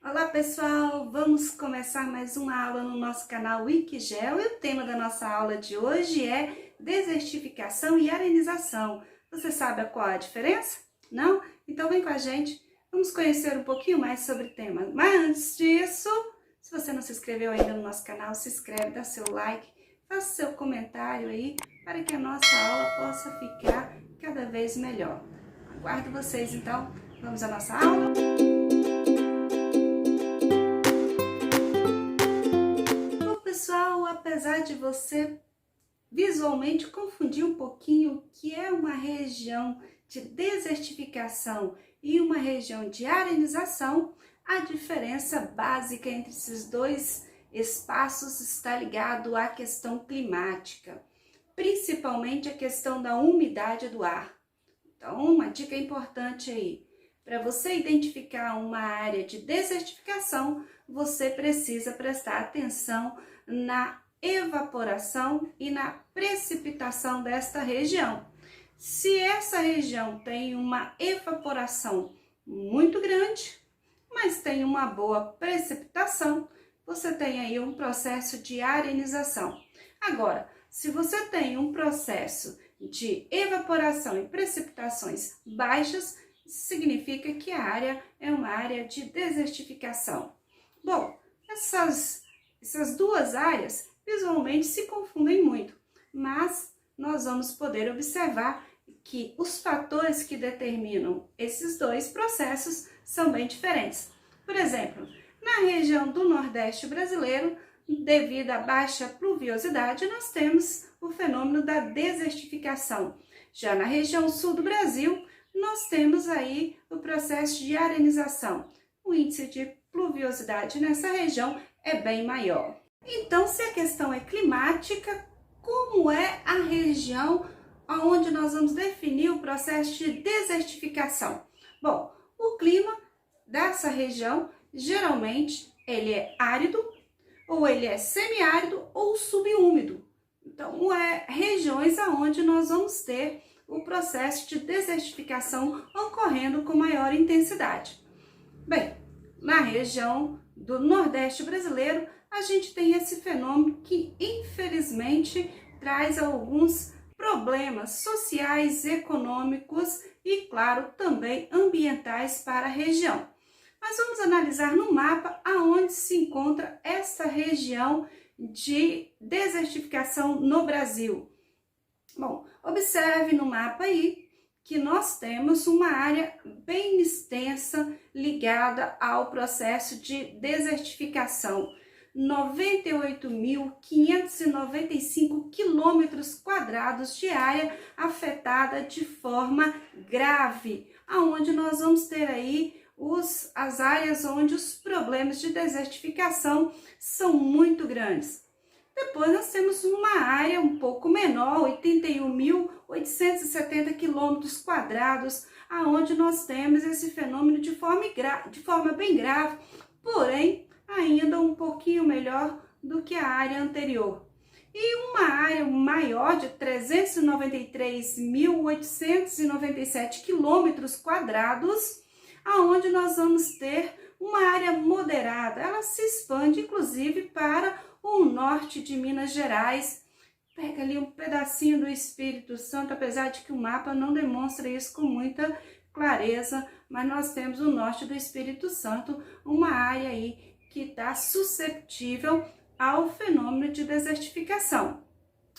Olá pessoal, vamos começar mais uma aula no nosso canal Wikigel e o tema da nossa aula de hoje é desertificação e arenização. Você sabe qual a diferença? Não? Então vem com a gente, vamos conhecer um pouquinho mais sobre o tema. Mas antes disso, se você não se inscreveu ainda no nosso canal, se inscreve, dá seu like, faça seu comentário aí para que a nossa aula possa ficar cada vez melhor. Aguardo vocês então, vamos à nossa aula? Pessoal, apesar de você visualmente confundir um pouquinho o que é uma região de desertificação e uma região de arenização, a diferença básica entre esses dois espaços está ligado à questão climática, principalmente a questão da umidade do ar. Então, uma dica importante aí, para você identificar uma área de desertificação, você precisa prestar atenção na evaporação e na precipitação desta região. Se essa região tem uma evaporação muito grande, mas tem uma boa precipitação, você tem aí um processo de arenização. Agora, se você tem um processo de evaporação e precipitações baixas, significa que a área é uma área de desertificação. Bom, essas duas áreas visualmente se confundem muito, mas nós vamos poder observar que os fatores que determinam esses dois processos são bem diferentes. Por exemplo, na região do Nordeste brasileiro, devido à baixa pluviosidade, nós temos o fenômeno da desertificação. Já na região sul do Brasil, nós temos aí o processo de arenização. O índice de pluviosidade nessa região é bem maior. Então, se a questão é climática, como é a região onde nós vamos definir o processo de desertificação? Bom, o clima dessa região, geralmente, ele é árido, ou ele é semiárido ou subúmido. Então, regiões onde nós vamos ter o processo de desertificação ocorrendo com maior intensidade. Bem, na região do Nordeste brasileiro, a gente tem esse fenômeno que, infelizmente, traz alguns problemas sociais, econômicos e, claro, também ambientais para a região. Mas vamos analisar no mapa aonde se encontra essa região de desertificação no Brasil. Bom, observe no mapa aí que nós temos uma área bem extensa ligada ao processo de desertificação. 98.595 quilômetros quadrados de área afetada de forma grave, aonde nós vamos ter aí as áreas onde os problemas de desertificação são muito grandes. Depois nós temos uma área um pouco menor, 81.870 quilômetros quadrados, aonde nós temos esse fenômeno de forma bem grave, porém ainda um pouquinho melhor do que a área anterior. E uma área maior de 393.897 quilômetros quadrados, aonde nós vamos ter uma área moderada. Ela se expande, inclusive, para o norte de Minas Gerais. Pega ali um pedacinho do Espírito Santo, apesar de que o mapa não demonstra isso com muita clareza, mas nós temos o norte do Espírito Santo, uma área aí que está susceptível ao fenômeno de desertificação.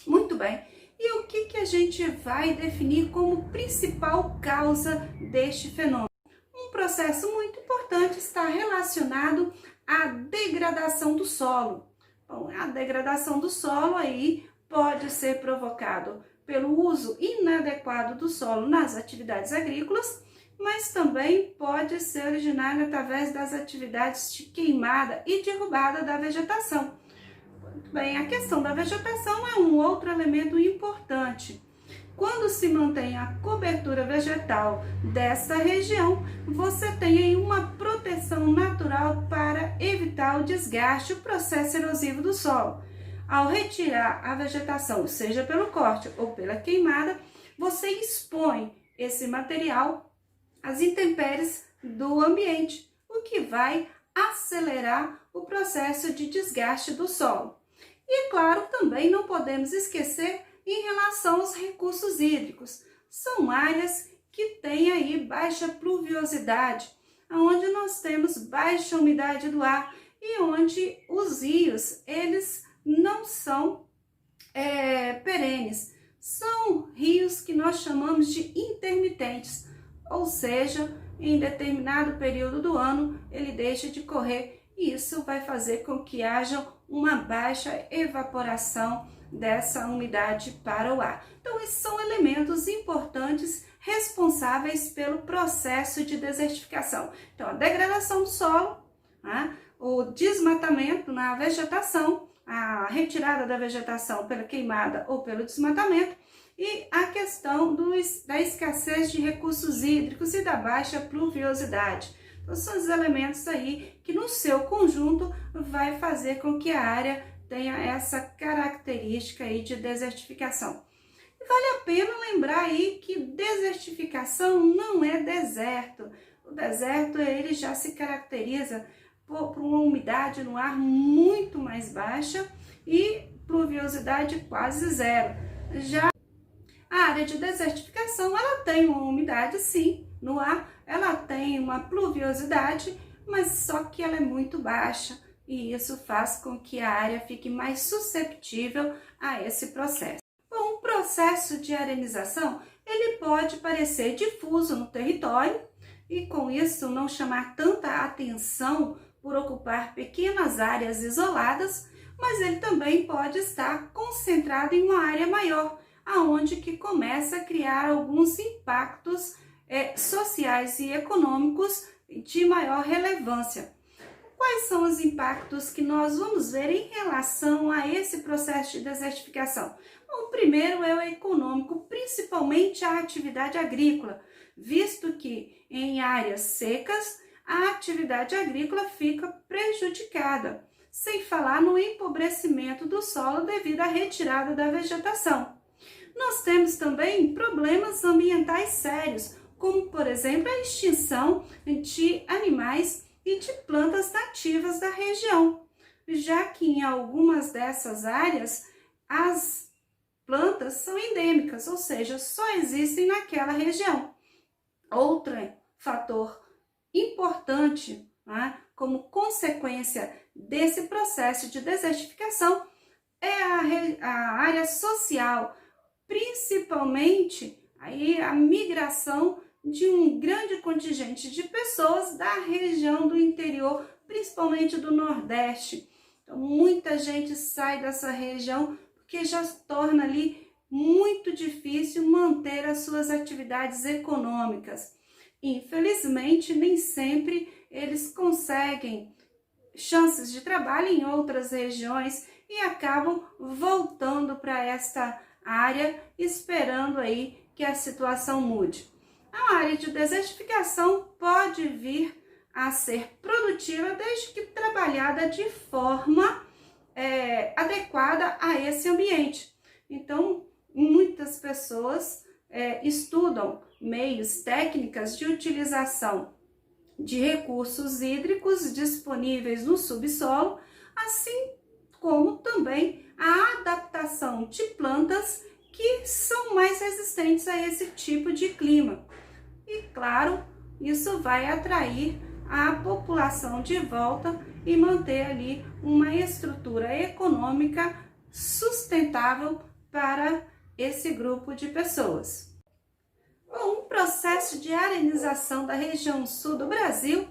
Muito bem. E o que a gente vai definir como principal causa deste fenômeno? Um processo muito importante está relacionado à degradação do solo. Bom, a degradação do solo aí pode ser provocado pelo uso inadequado do solo nas atividades agrícolas, mas também pode ser originado através das atividades de queimada e derrubada da vegetação. Muito bem, a questão da vegetação é um outro elemento importante. Quando se mantém a cobertura vegetal dessa região, você tem aí uma proteção natural para evitar o desgaste, o processo erosivo do solo. Ao retirar a vegetação, seja pelo corte ou pela queimada, você expõe esse material às intempéries do ambiente, o que vai acelerar o processo de desgaste do solo. E, claro, também não podemos esquecer em relação aos recursos hídricos. São áreas que têm aí baixa pluviosidade, onde nós temos baixa umidade do ar e onde os rios, eles não são perenes. São rios que nós chamamos de intermitentes, ou seja, em determinado período do ano ele deixa de correr e isso vai fazer com que haja uma baixa evaporação dessa umidade para o ar. Então, esses são elementos importantes responsáveis pelo processo de desertificação. Então, a degradação do solo, né? O desmatamento na vegetação, a retirada da vegetação pela queimada ou pelo desmatamento e a questão da escassez de recursos hídricos e da baixa pluviosidade. Então, são os elementos aí que no seu conjunto vai fazer com que a área tenha essa característica aí de desertificação. E vale a pena lembrar aí que desertificação não é deserto. O deserto ele já se caracteriza por uma umidade no ar muito mais baixa e pluviosidade quase zero. Já a área de desertificação, ela tem uma umidade sim no ar, ela tem uma pluviosidade, mas só que ela é muito baixa e isso faz com que a área fique mais susceptível a esse processo. Bom, o processo de arenização, ele pode parecer difuso no território e com isso não chamar tanta atenção por ocupar pequenas áreas isoladas, mas ele também pode estar concentrado em uma área maior, aonde que começa a criar alguns impactos sociais e econômicos de maior relevância. Quais são os impactos que nós vamos ver em relação a esse processo de desertificação? Bom, o primeiro é o econômico, principalmente a atividade agrícola, visto que em áreas secas a atividade agrícola fica prejudicada, sem falar no empobrecimento do solo devido à retirada da vegetação. Nós temos também problemas ambientais sérios, como, por exemplo, a extinção de animais e de plantas nativas da região, já que em algumas dessas áreas as plantas são endêmicas, ou seja, só existem naquela região. Outro fator importante, né, como consequência desse processo de desertificação é a área social, principalmente aí a migração de um grande contingente de pessoas da região do interior, principalmente do Nordeste. Então, muita gente sai dessa região porque já se torna ali muito difícil manter as suas atividades econômicas. Infelizmente, nem sempre eles conseguem chances de trabalho em outras regiões e acabam voltando para esta área, esperando aí que a situação mude. A área de desertificação pode vir a ser produtiva desde que trabalhada de forma adequada a esse ambiente. Então, muitas pessoas estudam meios, técnicas de utilização de recursos hídricos disponíveis no subsolo, assim como também a adaptação de plantas que são mais resistentes a esse tipo de clima. E claro, isso vai atrair a população de volta e manter ali uma estrutura econômica sustentável para esse grupo de pessoas. Bom, o processo de arenização da região sul do Brasil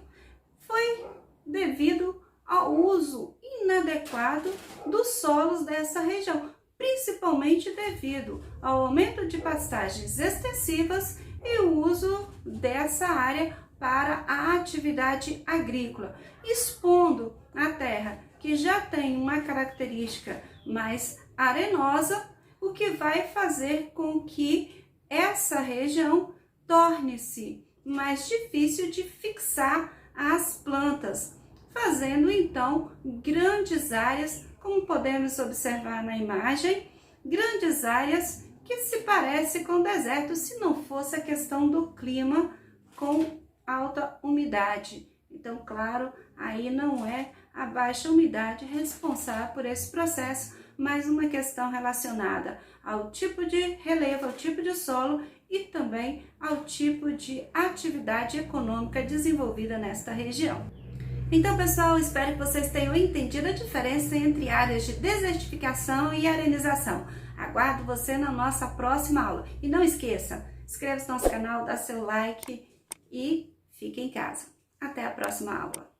foi devido ao uso inadequado dos solos dessa região, principalmente devido ao aumento de pastagens extensivas e o uso dessa área para a atividade agrícola, expondo a terra que já tem uma característica mais arenosa, o que vai fazer com que essa região torne-se mais difícil de fixar as plantas, fazendo então grandes áreas, como podemos observar na imagem, grandes áreas que se parecem com deserto se não fosse a questão do clima com alta umidade. Então, claro, aí não é a baixa umidade responsável por esse processo, mas uma questão relacionada ao tipo de relevo, ao tipo de solo e também ao tipo de atividade econômica desenvolvida nesta região. Então, pessoal, espero que vocês tenham entendido a diferença entre áreas de desertificação e arenização. Aguardo você na nossa próxima aula. E não esqueça, inscreva-se no nosso canal, dá seu like e fique em casa. Até a próxima aula.